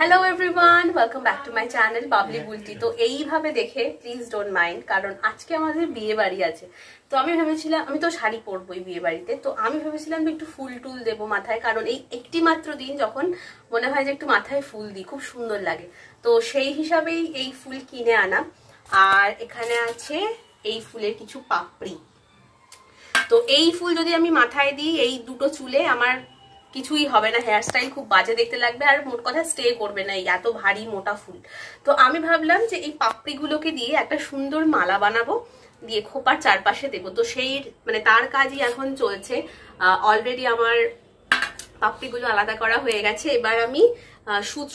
Hello everyone, welcome back to my channel Babli Bulti. তো এইভাবে দেখে প্লিজ ডোন্ট মাইন্ড, কারণ আজকে আমাদের বিয়ে বাড়ি আছে। তো আমি ভেবেছিলাম, আমি তো শাড়ি পরবোই বিয়ে বাড়িতে, তো আমি ভেবেছিলাম একটু ফুল টুল দেবো মাথায়, কারণ এই একটি মাত্র দিন যখন মনে হয় যে একটু মাথায় ফুল দিই, খুব সুন্দর লাগে। তো সেই হিসাবেই এই ফুল কিনে আনা। আর এখানে আছে এই ফুলের কিছু পাপড়ি। তো এই ফুল যদি আমি মাথায় দিই, এই দুটো চুলে আমার কিছুই হবে না, হেয়ারস্টাইল খুব বাজে দেখতে লাগবে, আর মোট কথা স্টে করবে না এই এত ভারী মোটা ফুল। তো আমি ভাবলাম যে এই পাপড়িগুলোকে দিয়ে একটা সুন্দর মালা বানাবো, দিয়ে খোপার চারপাশে দেবো। তো সেই মানে তার কাজই এখন চলছে। অলরেডি আমার পাপড়িগুলো আলাদা করা হয়ে গেছে। এবার আমি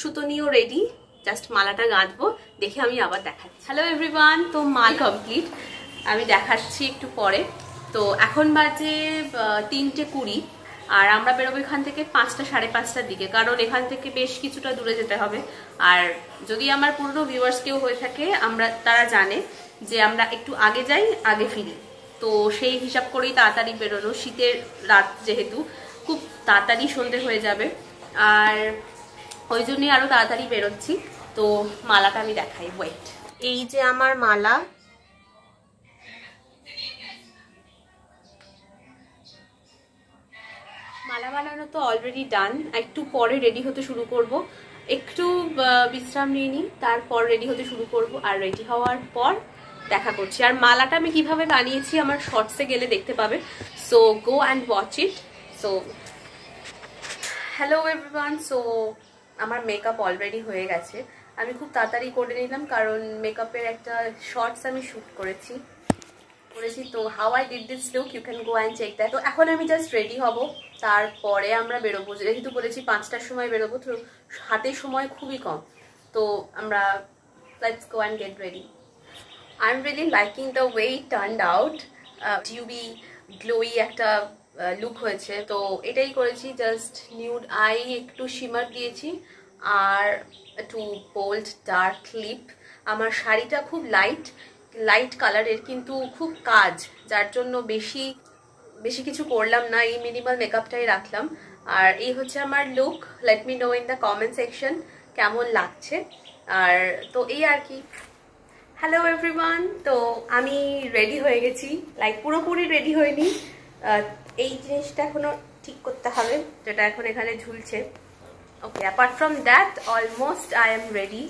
সুতো নিয়েও রেডি, জাস্ট মালাটা গাঁথবো, দেখে আমি আবার দেখাচ্ছি। হ্যালো এভরিওয়ান, তো মাল কমপ্লিট, আমি দেখাচ্ছি একটু পরে। তো এখন বাজে 3:20, আর আমরা বেরোবো এখান থেকে 5টা সাড়ে 5টার দিকে, কারণ এখান থেকে বেশ কিছুটা দূরে যেতে হবে। আর যদি আমার পুরনো ভিউয়ার্স কেউ হয়ে থাকে, তারা জানে যে আমরা একটু আগে যাই আগে ফিরি। তো সেই হিসাব করেই তাড়াতাড়ি বেরোনো, শীতের রাত যেহেতু খুব তাড়াতাড়ি সন্ধে হয়ে যাবে, আর ওই জন্যই আরো তাড়াতাড়ি বেরোচ্ছি। তো মালাটা আমি দেখাই, ওয়েট। এই যে আমার মালা, মালা বানানো তো অলরেডি ডান। একটু পরে রেডি হতে শুরু করব, একটু বিশ্রাম নিয়ে নিই, তারপর রেডি হতে শুরু করব। আর রেডি হওয়ার পর দেখা করছি। আর মালাটা আমি কিভাবে বানিয়েছি আমার শর্টসে গেলে দেখতে পাবে, so go and watch it. So hello everyone, so আমার মেকআপ অলরেডি হয়ে গেছে। আমি খুব তাড়াতাড়ি করে নিলাম, কারণ মেকআপের একটা শর্টস আমি শ্যুট করেছি। তো how I did this look, you can go and check that. তো এখন আমি জাস্ট রেডি হব, তারপরে আমরা বেরোবো। যেহেতু বলেছি 5টার সময় বেরোবো, তো হাতে সময় খুবই কম। তো আমরা let's go and get ready. I am really liking the way it turned out. টিউবি glowy একটা লুক হয়েছে। তো এটাই করেছি, জাস্ট নিউড আই, একটু শিমার দিয়েছি, আর একটু বোল্ড ডার্ক লিপ। আমার শাড়িটা খুব লাইট কালারের, কিন্তু খুব কাজ, যার জন্য বেশি কিছু করলাম না, এই মিনিমাল মেকআপটাই রাখলাম। আর এই হচ্ছে আমার look. Let me no in the comment section কেমন লাগছে। আর তো এই আর কি। হ্যালো এভরিওয়ান, তো আমি রেডি হয়ে গেছি, লাইক পুরোপুরি রেডি হয়নি। এই জিনিসটা এখনো ঠিক করতে হবে, যেটা এখন এখানে ঝুলছে। Okay, apart from that almost I am ready.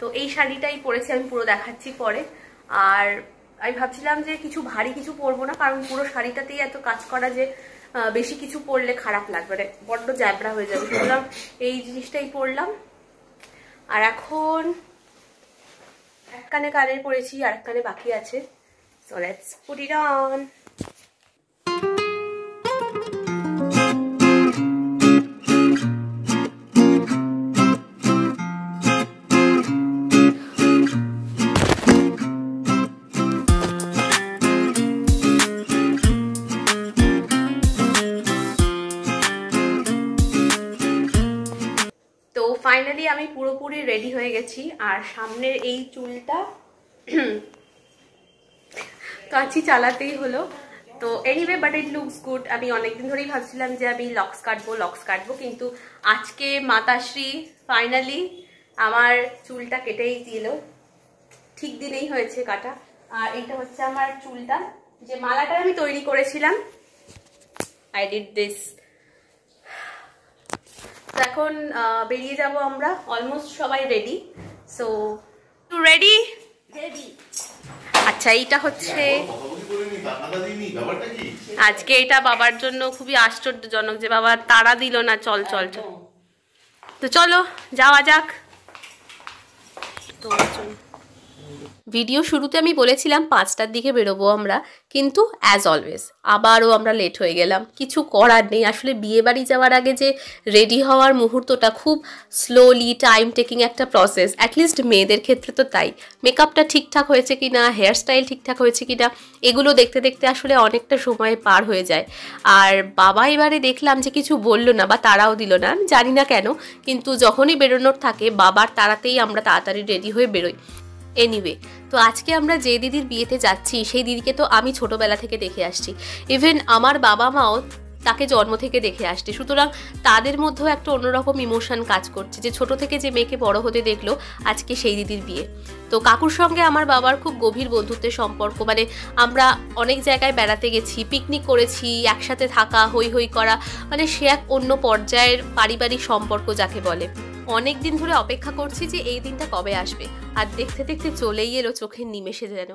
তো এই শাড়িটাই পরেছি, আমি পুরো দেখাচ্ছি পরে। আর আমি ভাবছিলাম যে কিছু ভারী কিছু পরবো না, কারণ পুরো শাড়িটাতেই এত কাজ করা যে বেশি কিছু পরলে খারাপ লাগবে, বড্ড জ্যাবড়া হয়ে যাবে। সুতরাং এই জিনিসটাই পরলাম। আর এখন এক কানে কানের পরেছি, আর এক কানে বাকি আছে। So let's put it on. Finally আমি পুরোপুরি রেডি হয়ে গেছি। আর সামনের এই চুলটা কাঁচি চালাতেই হলো। তো anyway, but it looks good. আমি অনেকদিন ধরেই ভাবছিলাম যে আমি লক্স কাটবো, কিন্তু আজকে মাতাশ্রী ফাইনালি আমার চুলটা কেটেই দিল। ঠিক দিনেই হয়েছে কাটা। আর এইটা হচ্ছে আমার চুলটা, যে মালাটা আমি তৈরি করেছিলাম। I did this. এখন বেরিয়ে যাব আমরা, অলমোস্ট সবাই রেডি। So two ready. আচ্ছা, এইটা হচ্ছে আজকে, এটা বাবার জন্য খুবই আশ্চর্যজনক যে বাবা তাড়া দিল না, চল চল চল। তো চলো যাওয়া যাক। তো ভিডিও শুরুতে আমি বলেছিলাম 5টার দিকে বেরোবো আমরা, কিন্তু অ্যাজ অলওয়েজ আবারও আমরা লেট হয়ে গেলাম। কিছু করার নেই, আসলে বিয়ে বাড়ি যাওয়ার আগে যে রেডি হওয়ার মুহূর্তটা খুব স্লোলি টাইম টেকিং একটা প্রসেস, অ্যাটলিস্ট মেয়েদের ক্ষেত্রে তো তাই। মেকআপটা ঠিকঠাক হয়েছে কিনা, হেয়ারস্টাইল ঠিকঠাক হয়েছে কিনা, এগুলো দেখতে দেখতে আসলে অনেকটা সময় পার হয়ে যায়। আর বাবা এবারে দেখলাম যে কিছু বললো না বা তাড়াও দিল না, আমি জানি না কেন, কিন্তু যখনই বেরোনোর থাকে বাবার তাড়াতেই আমরা তাড়াতাড়ি রেডি হয়ে বেরোই। এনিওয়ে, তো আজকে আমরা যে দিদির বিয়েতে যাচ্ছি, সেই দিদিকে তো আমি ছোটোবেলা থেকে দেখে আসছি। ইভেন আমার বাবা মাও তাকে জন্ম থেকে দেখে আসতে, সুতরাং তাদের মধ্যেও একটা অন্যরকম ইমোশন কাজ করছে যে ছোট থেকে যে মেয়েকে বড় হতে দেখলো, আজকে সেই দিদির বিয়ে। তো কাকুর সঙ্গে আমার বাবার খুব গভীর বন্ধুত্বের সম্পর্ক, মানে আমরা অনেক জায়গায় বেড়াতে গেছি, পিকনিক করেছি, একসাথে থাকা, হই হই করা, মানে সে এক অন্য পর্যায়ের পারিবারিক সম্পর্ক যাকে বলে। অনেক দিন ধরে অপেক্ষা করছি যে এই দিনটা কবে আসবে, আর দেখতে দেখতে চলেই এলো চোখের নিমেষে যেন।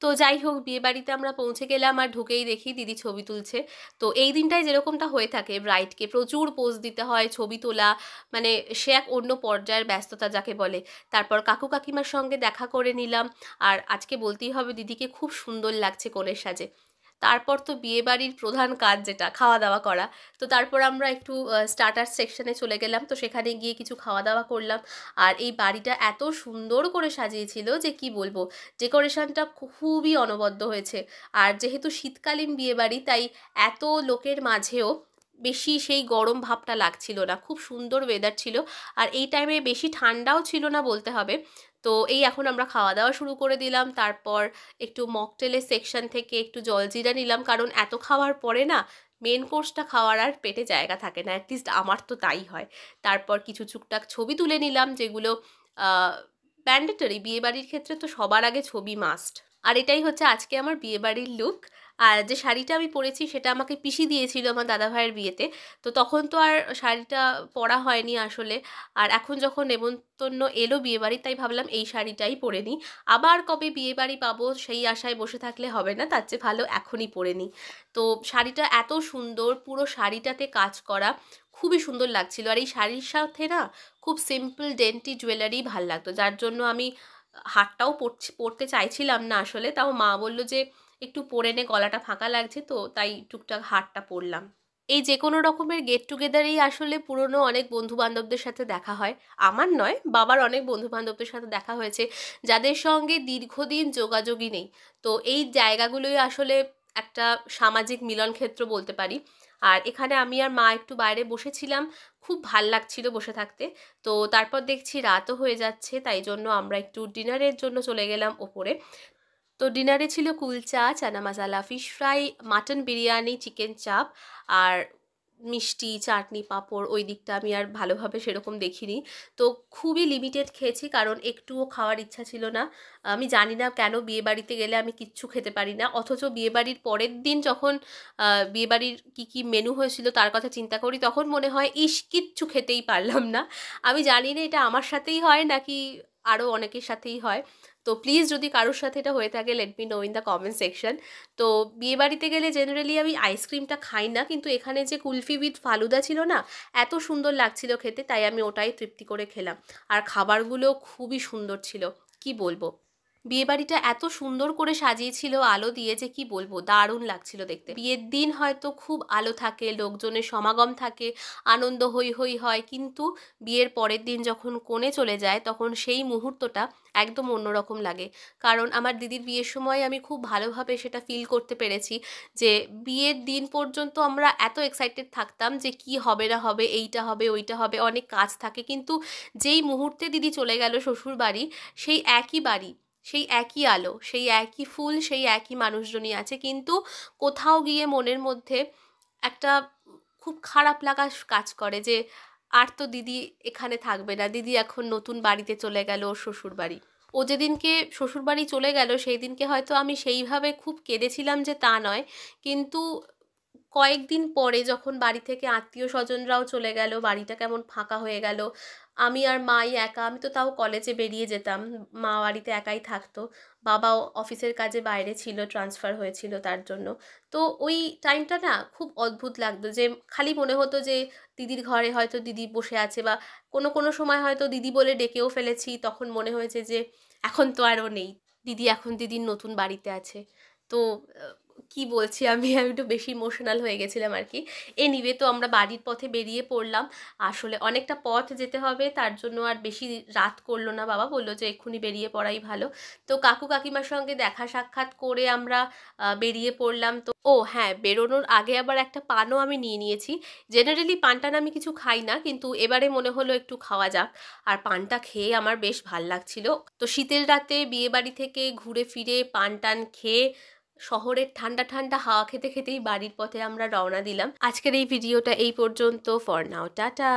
তো যাই হোক, বিয়ে বাড়িতে আমরা পৌঁছে গেলাম আর ঢুকেই দেখি দিদি ছবি তুলছে। তো এই দিনটায় যেরকমটা হয়ে থাকে, ব্রাইডকে প্রচুর পোজ দিতে হয়, ছবি তোলা, মানে সে এক অন্য পর্যায়ের ব্যস্ততা যাকে বলে। তারপর কাকু কাকিমার সঙ্গে দেখা করে নিলাম, আর আজকে বলতেই হবে দিদিকে খুব সুন্দর লাগছে কনের সাজে। তারপর তো বিয়েবাড়ির প্রধান কাজ যেটা খাওয়া দাওয়া করা। তো তারপর আমরা একটু স্টার্টার সেকশনে চলে গেলাম, তো সেখানে গিয়ে কিছু খাওয়া দাওয়া করলাম। আর এই বাড়িটা এত সুন্দর করে সাজিয়েছিল যে কি বলবো, ডেকোরেশনটা খুবই অনবদ্য হয়েছে। আর যেহেতু শীতকালীন বিয়েবাড়ি, তাই এত লোকের মাঝেও বেশি সেই গরম ভাবটা লাগছিল না, খুব সুন্দর ওয়েদার ছিল। আর এই টাইমে বেশি ঠান্ডাও ছিল না বলতে হবে। তো এই এখন আমরা খাওয়া দাওয়া শুরু করে দিলাম। তারপর একটু মকটেলের সেকশন থেকে একটু জলজিরা নিলাম, কারণ এত খাওয়ার পরে না মেন কোর্সটা খাওয়ার আর পেটে জায়গা থাকে না, অ্যাটলিস্ট আমার তো তাই হয়। তারপর কিছু টুকটাক ছবি তুলে নিলাম, যেগুলো ম্যান্ডেটরি, বিয়েবাড়ির ক্ষেত্রে তো সবার আগে ছবি মাস্ট। আর এটাই হচ্ছে আজকে আমার বিয়েবাড়ির লুক। আর যে শাড়িটা আমি পরেছি সেটা আমাকে পিসি দিয়েছিল আমার দাদাভাইয়ের বিয়েতে, তো তখন তো আর শাড়িটা পরা হয়নি আসলে। আর এখন যখন নেমন্তন্ন এলো বিয়েবাড়ি, তাই ভাবলাম এই শাড়িটাই পরে নিই। আবার কবে বিয়েবাড়ি পাবো সেই আশায় বসে থাকলে হবে না, তার চেয়ে ভালো এখনই পরে নিই। তো শাড়িটা এত সুন্দর, পুরো শাড়িটাতে কাজ করা, খুবই সুন্দর লাগছিল। আর এই শাড়ির সাথে না খুব সিম্পল ডেন্টি জুয়েলারি ভাল লাগতো, যার জন্য আমি হারটাও পরতে চাইছিলাম না আসলে, তাও মা বলল যে একটু পরে নে, গলাটা ফাঁকা লাগছে, তো তাই টুকটাক হারটা পরলাম। এই যে কোনো রকমের গেট টুগেদারেই আসলে পুরনো অনেক বন্ধু বান্ধবদের সাথে দেখা হয়। আমার নয়, বাবার অনেক বন্ধু বান্ধবদের সাথে দেখা হয়েছে যাদের সঙ্গে দীর্ঘদিন যোগাযোগই নেই। তো এই জায়গাগুলোই আসলে একটা সামাজিক মিলন ক্ষেত্র বলতে পারি। আর এখানে আমি আর মা একটু বাইরে বসেছিলাম, খুব ভাল লাগছিল বসে থাকতে। তো তারপর দেখছি রাতও হয়ে যাচ্ছে, তাই জন্য আমরা একটু ডিনারের জন্য চলে গেলাম ওপরে। তো ডিনারে ছিল kulcha, chana masala, fish fry, mutton biryani, chicken chaap, আর মিষ্টি, চাটনি, পাঁপড়। ওই দিকটা আমি আর ভালোভাবে সেরকম দেখিনি। তো খুবই লিমিটেড খেয়েছি, কারণ একটুও খাওয়ার ইচ্ছা ছিল না। আমি জানি না কেন বিয়েবাড়িতে গেলে আমি কিচ্ছু খেতে পারি না, অথচ বিয়েবাড়ির পরের দিন যখন বিয়েবাড়ির কী কী মেনু হয়েছিল তার কথা চিন্তা করি, তখন মনে হয় ইস, কিচ্ছু খেতেই পারলাম না। আমি জানি না এটা আমার সাথেই হয় নাকি আরও অনেকের সাথেই হয়। তো প্লিজ যদি কারোর সাথে এটা হয়ে থাকে, let me no in the comment section. তো বিয়েবাড়িতে গেলে জেনারেলি আমি আইসক্রিমটা খাই না, কিন্তু এখানে যে কুলফি উইথ ফালুদা ছিল না, এত সুন্দর লাগছিল খেতে, তাই আমি ওটাই তৃপ্তি করে খেলাম। আর খাবারগুলো খুবই সুন্দর ছিল, কি বলবো। বিয়েবাড়িটা এত সুন্দর করে সাজিয়েছিল আলো দিয়ে যে কি বলবো, দারুণ লাগছিল দেখতে। বিয়ের দিন হয়তো খুব আলো থাকে, লোকজনের সমাগম থাকে, আনন্দ হই হই হয়, কিন্তু বিয়ের পরের দিন যখন কনে চলে যায়, তখন সেই মুহূর্তটা একদম অন্যরকম লাগে। কারণ আমার দিদির বিয়ের সময় আমি খুব ভালোভাবে সেটা ফিল করতে পেরেছি যে বিয়ের দিন পর্যন্ত আমরা এত এক্সাইটেড থাকতাম যে কি হবে না হবে, এইটা হবে ওইটা হবে, অনেক কাজ থাকে, কিন্তু যেই মুহূর্তে দিদি চলে গেল শ্বশুর বাড়ি, সেই একই বাড়ি, সেই একই আলো, সেই একই ফুল, সেই একই মানুষজনই আছে, কিন্তু কোথাও গিয়ে মনের মধ্যে একটা খুব খারাপ লাগা কাজ করে যে আর তো দিদি এখানে থাকবে না, দিদি এখন নতুন বাড়িতে চলে গেল, ওর শ্বশুর বাড়ি। ও যেদিনকে শ্বশুরবাড়ি চলে গেল সেই দিনকে হয়তো আমি সেইভাবে খুব কেঁদেছিলাম যে তা নয়, কিন্তু কয়েকদিন পরে যখন বাড়ি থেকে আত্মীয় স্বজনরাও চলে গেল, বাড়িটা কেমন ফাঁকা হয়ে গেল, আমি আর মাই একা। আমি তো তাও কলেজে বেরিয়ে যেতাম, মা বাড়িতে একাই থাকতো, বাবাও অফিসের কাজে বাইরে ছিল, ট্রান্সফার হয়েছিল তার জন্য। তো ওই টাইমটা না খুব অদ্ভুত লাগতো, যে খালি মনে হতো যে দিদির ঘরে হয়তো দিদি বসে আছে, বা কোনো কোনো সময় হয়তো দিদি বলে ডেকেও ফেলেছি, তখন মনে হয়েছে যে এখন তো আরও নেই দিদি, এখন দিদির নতুন বাড়িতে আছে। তো কি বলছি আমি আমি একটু বেশি ইমোশনাল হয়ে গেছিলাম আর কি। এনিওয়ে, তো আমরা বাড়ির পথে বেরিয়ে পড়লাম। আসলে অনেকটা পথ যেতে হবে, তার জন্য আর বেশি রাত করলো না, বাবা বললো যে এক্ষুনি বেরিয়ে পড়াই ভালো। তো কাকু কাকিমার সঙ্গে দেখা সাক্ষাৎ করে আমরা বেরিয়ে পড়লাম। তো ও হ্যাঁ, বেরোনোর আগে আবার একটা পানও আমি নিয়ে নিয়েছি। জেনারেলি পানটান আমি কিছু খাই না, কিন্তু এবারে মনে হলো একটু খাওয়া যাক, আর পানটা খেয়ে আমার বেশ ভাল লাগছিল। তো শীতের রাতে বিয়ে বাড়ি থেকে ঘুরে ফিরে পান টান খেয়ে শহরের ঠান্ডা ঠান্ডা হাওয়া খেতে খেতেই বাড়ির পথে আমরা রওনা দিলাম। আজকের এই ভিডিওটা এই পর্যন্ত। For now tata.